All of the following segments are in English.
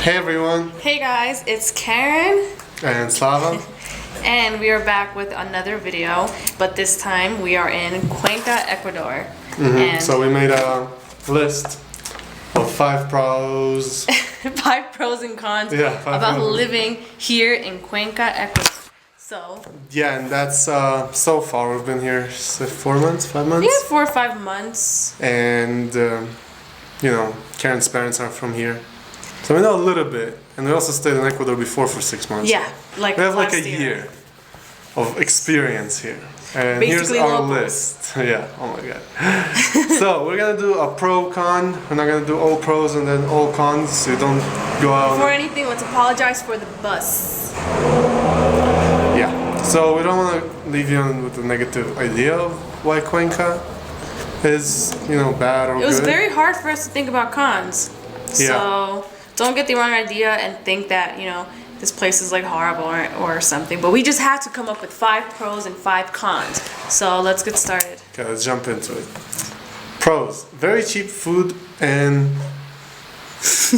Hey everyone, Hey guys, it's Karen and Slava. and we are back with another video, but this time we are in Cuenca, Ecuador. And So we made a list of 5 pros. 5 pros and cons Yeah, 5 about pros. living here in Cuenca, Ecuador. So, Yeah, and that's so far we've been here 4 months, 5 months. yeah, 4 or 5 months. And Karen's parents are from here, so we know a little bit. And we also stayed in Ecuador before for 6 months. Yeah, like We have like last a year of experience here. And Basically here's our locals. list. Yeah, oh my god. So we're gonna do a pro con. We're not gonna do all pros and then all cons, so you don't go out. Before anything, let's apologize for the bus. Yeah. So we don't want to leave you on with a negative idea of why Cuenca is, bad or good. It was very hard for us to think about cons. Yeah. So don't get the wrong idea and think that, this place is like horrible or something. But we just had to come up with 5 pros and 5 cons. So let's get started. Okay, let's jump into it. Pros: very cheap food and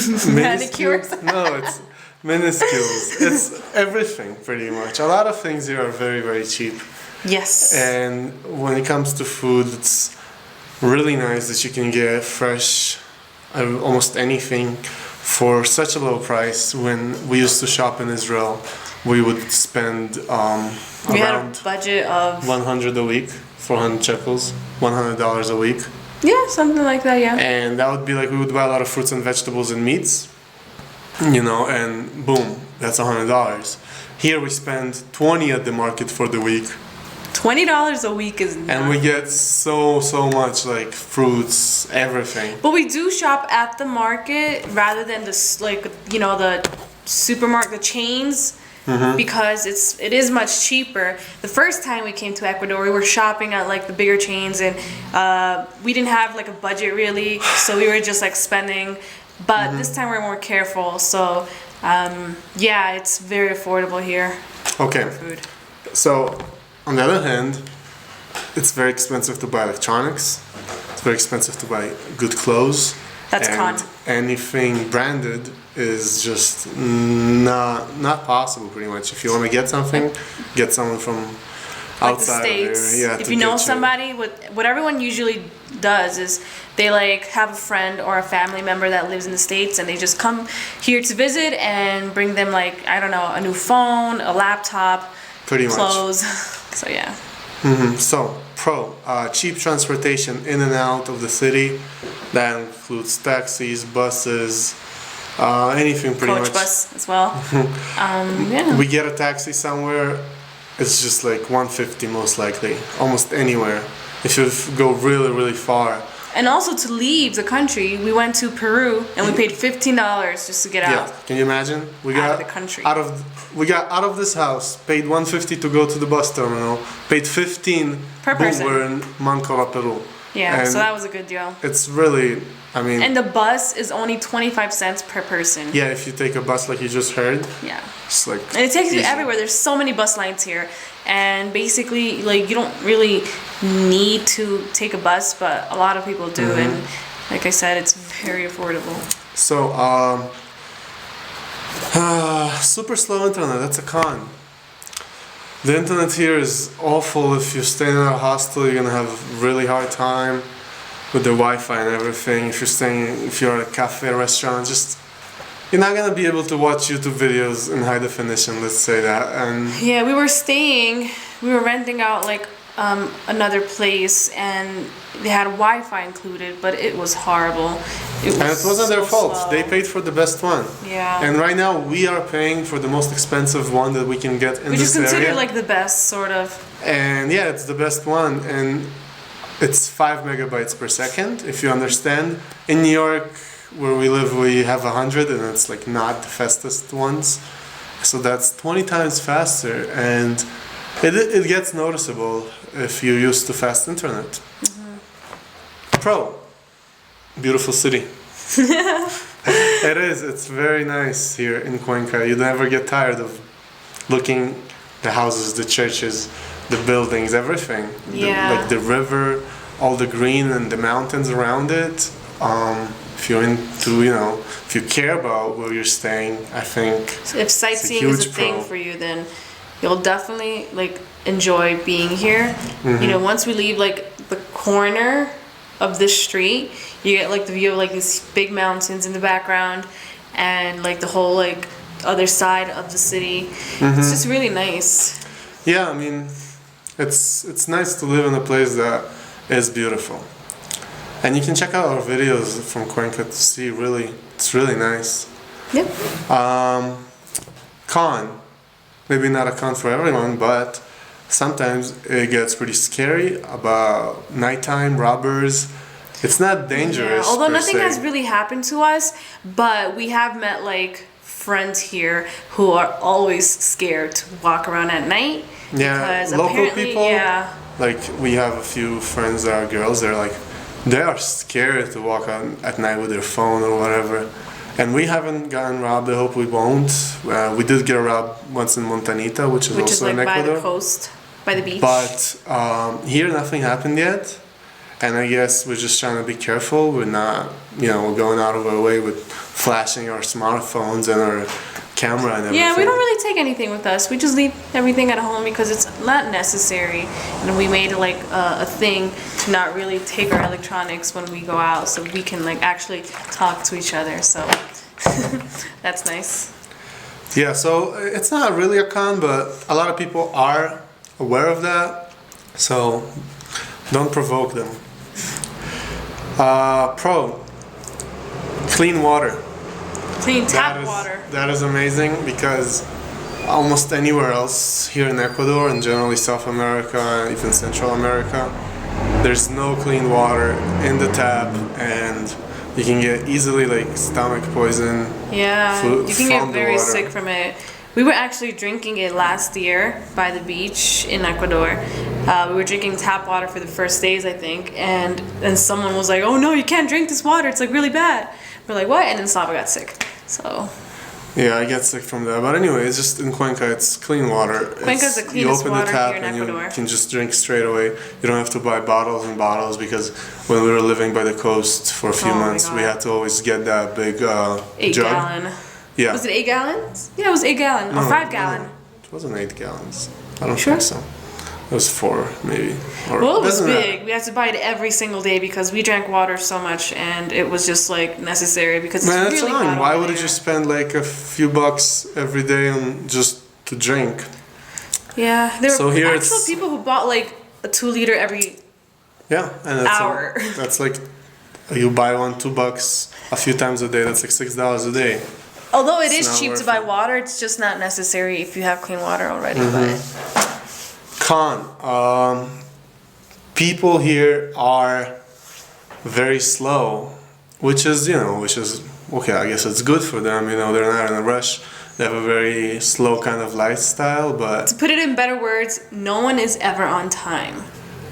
Manicures? No, it's minuscules. It's everything pretty much. A lot of things here are very, very cheap. Yes. And when it comes to food, it's really nice that you can get fresh, almost anything for such a low price. When we used to shop in Israel, we would spend We had a around budget of 100 a week, 400 shekels, $100 a week. something like that, yeah. And that would be like we would buy a lot of fruits and vegetables and meats, and boom, that's $100. Here we spend 20 at the market for the week. $20 a week is And we get so much, like fruits, everything. But we do shop at the market rather than the supermarket, the chains, because it is much cheaper. The first time we came to Ecuador, we were shopping at like the bigger chains, and we didn't have like a budget really, so we were just like spending. But this time we're more careful, so it's very affordable here. Okay, For food. so on the other hand, it's very expensive to buy electronics. It's very expensive to buy good clothes. That's and con. anything branded is just not possible pretty much. If you want to get something, get someone from Like outside the States. of there. Yeah, if to you know get somebody, what everyone usually does is they like have a friend or a family member that lives in the States, and they just come here to visit and bring them like, I don't know, a new phone, a laptop, Pretty much. clothes. So yeah. So, pro, cheap transportation in and out of the city. That includes taxis, buses, anything pretty Coach much. bus as well. Yeah. We get a taxi somewhere, it's just like 150 most likely, almost anywhere. If you go really, really far. And also to leave the country, we went to Peru and we paid $15 just to get Yeah, out. can you imagine? We Out of the country. We got out of this house, paid 150 to go to the bus terminal, paid 15. Per boom, person. we're in Mancora, Peru. Yeah, And so that was a good deal. it's really, I mean, And the bus is only 25 cents per person. yeah, if you take a bus like you just heard, Yeah. it's like. And it takes you easy. everywhere. There's so many bus lines here. And basically, like, you don't really need to take a bus, but a lot of people do. And like I said, it's very affordable. So, super slow internet, that's a con. The internet here is awful. If you're staying in a hostel, you're gonna have a really hard time with the Wi-Fi and everything. If you're at a cafe, restaurant, you're not gonna be able to watch YouTube videos in high definition, let's say that. And Yeah, we were renting out, like, another place, and they had Wi-Fi included, but it was horrible. It wasn't their so fault. slow. They paid for the best one. Yeah. And right now we are paying for the most expensive one that we can get in Which is this area. considered, like, the best, sort of. And yeah, it's the best one, and it's 5 megabytes per second, if you understand. In New York, where we live, we have 100, and it's like not the fastest ones. So that's 20 times faster, and it gets noticeable if you're used to fast internet. Pro, beautiful city. It is, it's very nice here in Cuenca. You never get tired of looking the houses, the churches, the buildings, everything. Yeah. Like the river, all the green and the mountains around it. if you're into, if you care about where you're staying, I think If sightseeing is a huge thing pro. for you, then you'll definitely enjoy being here. Once we leave the corner of this street, you get the view of these big mountains in the background, and the whole other side of the city. It's just really nice. Yeah, I mean, it's nice to live in a place that is beautiful. And you can check out our videos from Cuenca to see it's really nice. Yep. Con, maybe not a con for everyone, but sometimes it gets pretty scary about nighttime robbers. It's not dangerous. Yeah, although per nothing se. has really happened to us, but we have met friends here who are always scared to walk around at night. Yeah, because local apparently, people. Yeah. We have a few friends that are girls. They are scared to walk out at night with their phone or whatever. And we haven't gotten robbed. I hope we won't. We did get robbed once in Montanita, which is also in by Ecuador. the coast, by the beach. But here nothing happened yet. And I guess we're just trying to be careful. We're not, going out of our way with flashing our smartphones and our camera and everything. Yeah, we don't really take anything with us. We just leave everything at home because it's not necessary. And we made a thing to not really take our electronics when we go out, so we can actually talk to each other. So that's nice. Yeah, so it's not really a con, but a lot of people are aware of that. So don't provoke them. Pro, clean water. Clean tap water. That is amazing because almost anywhere else here in Ecuador and generally South America, even Central America, there's no clean water in the tap, and you can get easily stomach poison. Yeah, you can get from the very water. sick from it. We were actually drinking it last year by the beach in Ecuador. We were drinking tap water for the first days, I think, and then someone was like, "Oh no, you can't drink this water. It's really bad." We're like, "What?" And then Slava got sick. So. Yeah, I get sick from that. But anyway, it's just in Cuenca, it's clean water. Cuenca's the cleanest you open water the tap here in and Ecuador. you can just drink straight away. You don't have to buy bottles and bottles because when we were living by the coast for a few Oh my months, we God. had to always get that big 8 jug. gallon. Yeah. Was it 8 gallons? Yeah, it was 8 gallon or 5 gallon. It wasn't 8 gallons. I don't Sure? think so. It was 4, maybe. Or, Well, it was doesn't matter. big. We had to buy it every single day because we drank water so much, and it was just necessary because Man, it's that's really fine. hot Why over would you there. just spend a few bucks every day on just to drink? Yeah, there So were here actual it's- people who bought a 2 liter every. Yeah, and that's Hour. That's you buy one $2 a few times a day. That's $6 a day. Although it It's is not cheap to worth buy it. water, it's just not necessary if you have clean water already. Mm-hmm. But Con. People here are very slow, which is okay. I guess it's good for them. They're not in a rush. They have a very slow kind of lifestyle, but to put it in better words, no one is ever on time.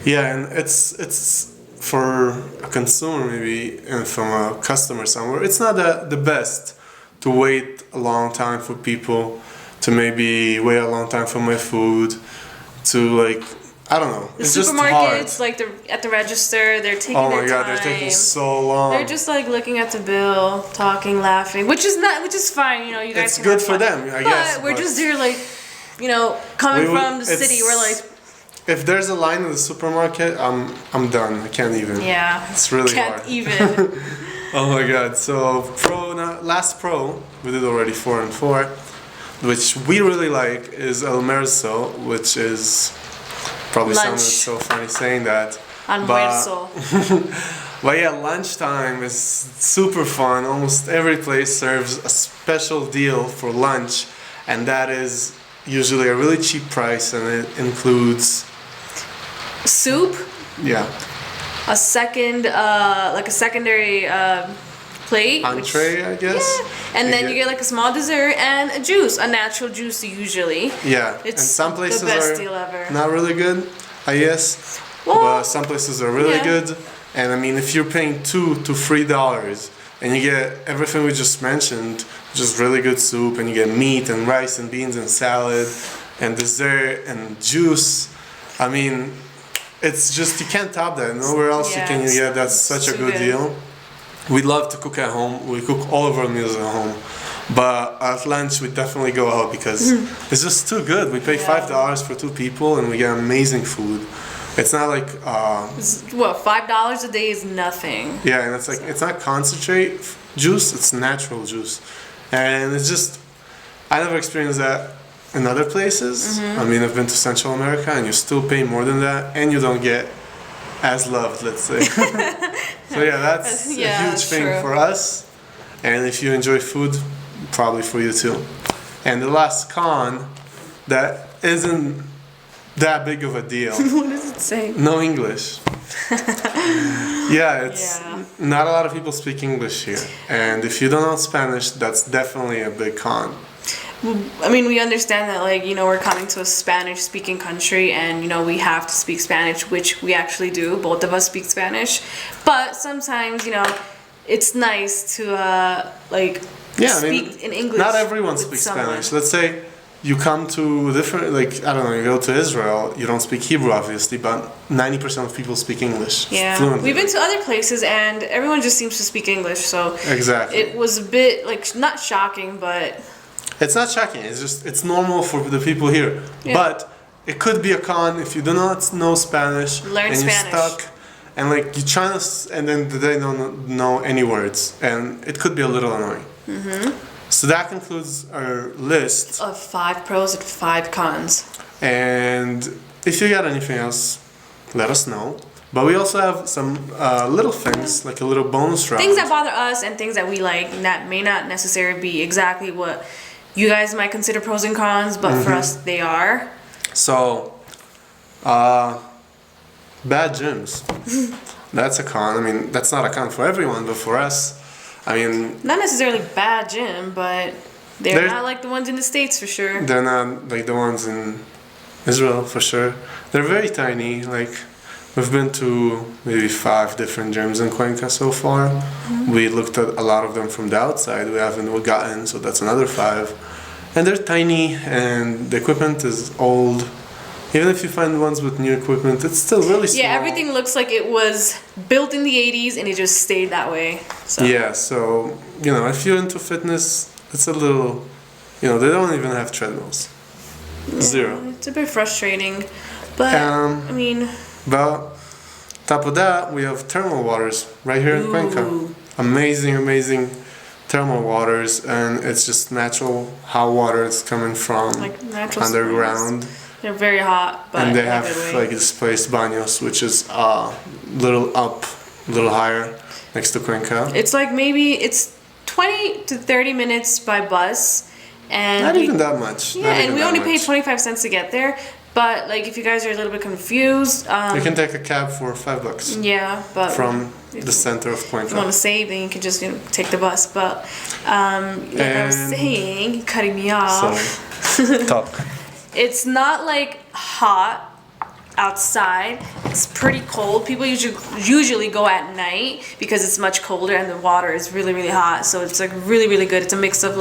yeah, and it's for a consumer maybe and from a customer somewhere. It's not the best to wait a long time for people, to maybe wait a long time for my food, to I don't know. The it's just hard. supermarkets, they're at the register, they're taking Oh their my god, time. they're taking so long. They're just looking at the bill, talking, laughing, which is fine. You guys. It's can good have for fun. them, I guess, But we're but- just there, coming We would- from the city. it's- We're If there's a line in the supermarket, I'm done. I can't even. yeah, It's really can't hard. even. Oh my god. So last pro, we did already 4 and 4, which we really like is almuerzo, which is probably Lunch. sounded so funny saying that. Almuerzo. But yeah, lunchtime is super fun. Almost every place serves a special deal for lunch, and that is usually a really cheap price, and it includes Soup, yeah a secondary plate. entree, I guess. Yeah. And then you get a small dessert and a juice, a natural juice usually. Yeah, It's and some places the best are deal ever. not really good, I guess. Well, but some places are really yeah. good. And I mean, if you're paying $2 to $3 and you get everything we just mentioned, just really good soup, and you get meat and rice and beans and salad and dessert and juice, I mean, it's just you can't top that. Nowhere else Yeah, can you it's get that such a so good good. deal. We love to cook at home. We cook all of our meals at home. But at lunch, we definitely go out because it's just too good. We pay $5 for 2 people and we get amazing food. It's not like $5 a day is nothing. yeah, and it's like it's not concentrate juice; it's natural juice, and it's just I never experienced that in other places. I mean, I've been to Central America, and you still pay more than that, and you don't get as loved, let's say. So yeah, that's a huge thing true. for us, and if you enjoy food, probably for you too. And the last con that isn't that big of a deal. What does it say? No English. It's not a lot of people speak English here, and if you don't know Spanish, that's definitely a big con. I mean, we understand that, like, you know, we're coming to a Spanish-speaking country, and, you know, we have to speak Spanish, which we actually do. Both of us speak Spanish. But sometimes, you know, it's nice to, speak in English. Not everyone speaks Spanish. Let's say you come to different, you go to Israel, you don't speak Hebrew, obviously, but 90% of people speak English fluently. We've been to other places, and everyone just seems to speak English, so... Exactly. It was a bit, not shocking, but... It's not shocking. It's normal for the people here. Yeah. But it could be a con if you do not know Spanish. Learn and Spanish. You're stuck, and you try to, and then they don't know any words, and it could be a little annoying. So that concludes our list of 5 pros and 5 cons. And if you got anything else, let us know. But we also have some little things, like a little bonus round. Things that bother us and things that we like that may not necessarily be exactly what you guys might consider pros and cons, but for us they are. So, bad gyms. That's a con. I mean, that's not a con for everyone, but for us, I mean... Not necessarily bad gym, but they're not like the ones in the States for sure. They're not like the ones in Israel for sure. They're very tiny, we've been to maybe 5 different gyms in Cuenca so far. We looked at a lot of them from the outside. We haven't gotten, so that's another 5. And they're tiny, and the equipment is old. Even if you find ones with new equipment, it's still really small. Yeah, everything looks like it was built in the 80s and it just stayed that way. So. Yeah, so, if you're into fitness, it's a little, they don't even have treadmills. Yeah, 0. It's a bit frustrating, but, But top of that, we have thermal waters right here in Cuenca. Amazing thermal waters, and it's just natural hot water. It's coming from underground. Springs. They're very hot, but and they have displaced baños, which is a little higher next to Cuenca. It's maybe it's 20 to 30 minutes by bus, and not even that much. Yeah, and we only paid 25 cents to get there. But if you guys are a little bit confused, you can take a cab for $5. Yeah, but from the center of Cuenca. If you want to save, then you can just take the bus. But I was saying, cutting me off. Sorry. Talk. It's not hot outside. It's pretty cold. People usually go at night because it's much colder and the water is really, really hot. So it's really, really good. It's a mix of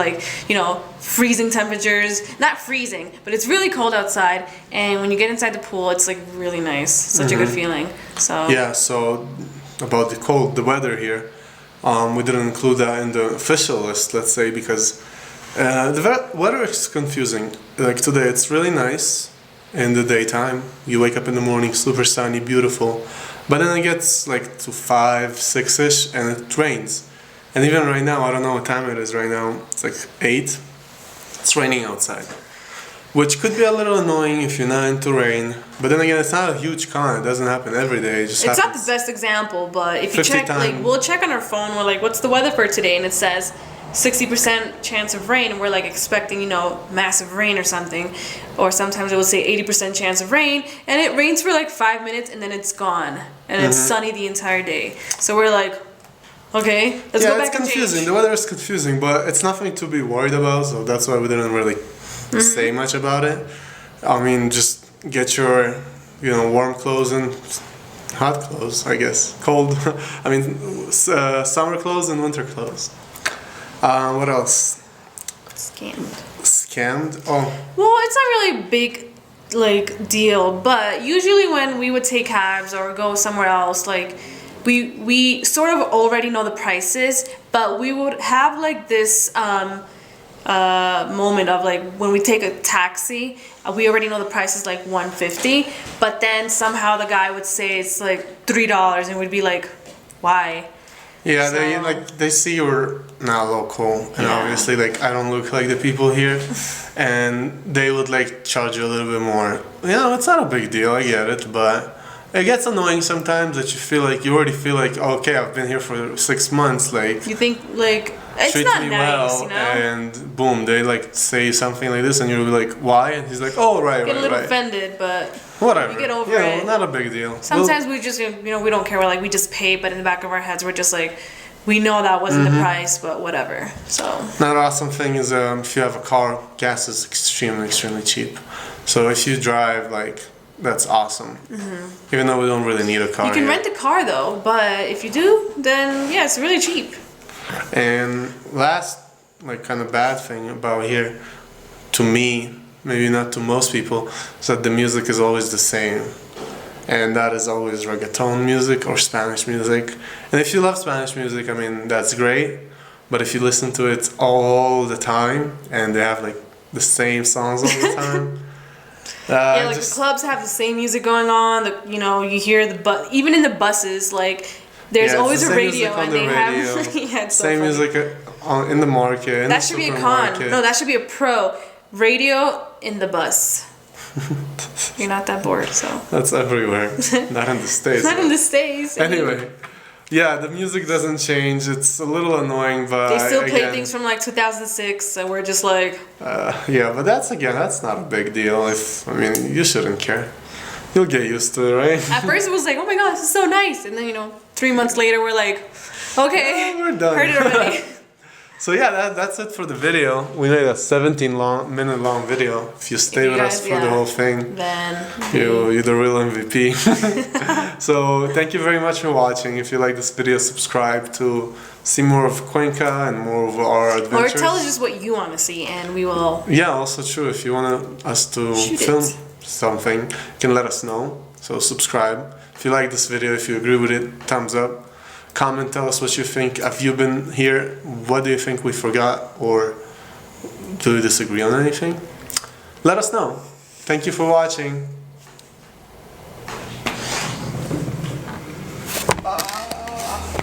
freezing temperatures. Not freezing, but it's really cold outside. And when you get inside the pool, it's really nice. Such a good feeling. So yeah. So about the weather here, we didn't include that in the official list. Let's say because the weather is confusing. Today, it's really nice. In the daytime, you wake up in the morning, super sunny, beautiful, but then it gets to 5, 6ish, and it rains. And even right now, I don't know what time it is right now. It's 8. It's raining outside, which could be a little annoying if you're not into rain. But then again, it's not a huge con. It doesn't happen every day. It's not the best example, but if you check, we'll check on our phone. We're what's the weather for today? And it says 60% chance of rain, and we're expecting massive rain or something, or sometimes it will say 80% chance of rain, and it rains for 5 minutes and then it's gone, and it's sunny the entire day. So we're okay, let's go back. It's confusing. The weather is confusing, but it's nothing to be worried about, so that's why we didn't really say much about it. I mean, just get your warm clothes and hot clothes, I guess, cold. I mean, summer clothes and winter clothes. What else? Scammed? Oh. Well, it's not really a big deal, but usually when we would take cabs or go somewhere else, we we sort of already know the prices, but we would have like this moment of like when we take a taxi, we already know the price is like $150, but then somehow the guy would say it's like $3, and we'd be like, why? Yeah, So- they see you're not local, and Yeah. obviously like I don't look like the people here, and they would like charge you a little bit more. You know, it's not a big deal. I get it, but it gets annoying sometimes that you already feel like, okay, I've been here for 6 months, like You think like it's treat not me nice, well, you know? and boom, they like say something like this, and you'll be like, why? And he's like, oh, right, Get a little right. offended, but Whatever. you get over yeah, it. Not a big deal. Sometimes we just, we don't care. We're like, we just pay, but in the back of our heads, we're just like, we know that wasn't the price, but whatever. So Another awesome thing is if you have a car, gas is extremely cheap. So if you drive, like, that's awesome. Even though we don't really need a car you can here. rent a car though, but if you do, then yeah, it's really cheap. And last, like, kind of bad thing about here, to me, maybe not to most people, is that the music is always the same. And that is always reggaeton music or Spanish music. And if you love Spanish music, I mean, that's great. But if you listen to it all the time, and they have like the same songs all the time, Yeah, like just- the clubs have the same music going on. You hear even in the buses, like there's Yeah, it's always the a same radio, music on and the they radio, have yeah, it's so same funny. music in the market. In That the should be a con. supermarket. No, that should be a pro. Radio in the bus. You're not that bored, so That's everywhere. Not in the States. not in the States. I mean, Anyway, yeah, the music doesn't change. It's a little annoying, but they still play again, things from like 2006, so we're just like, yeah, but that's not a big deal. I mean, you shouldn't care. You'll get used to it, right? at first it was like, oh my god, this is so nice, and then 3 months later we're like, okay, Yeah, we're done. heard it already. So yeah, that's it for the video. We made a 17-minute long video. If you stay you with us guys- for the yeah. whole thing, Then you're the real MVP. So thank you very much for watching. If you like this video, subscribe to see more of Cuenca and more of our or adventures. tell us just what you want to see, and we will. Yeah, also true. If you want us to Shoot film it. something, you can let us know. So subscribe. If you like this video, if you agree with it, thumbs up. Comment, tell us what you think. Have you been here? What do you think we forgot? Or do you disagree on anything? Let us know. Thank you for watching.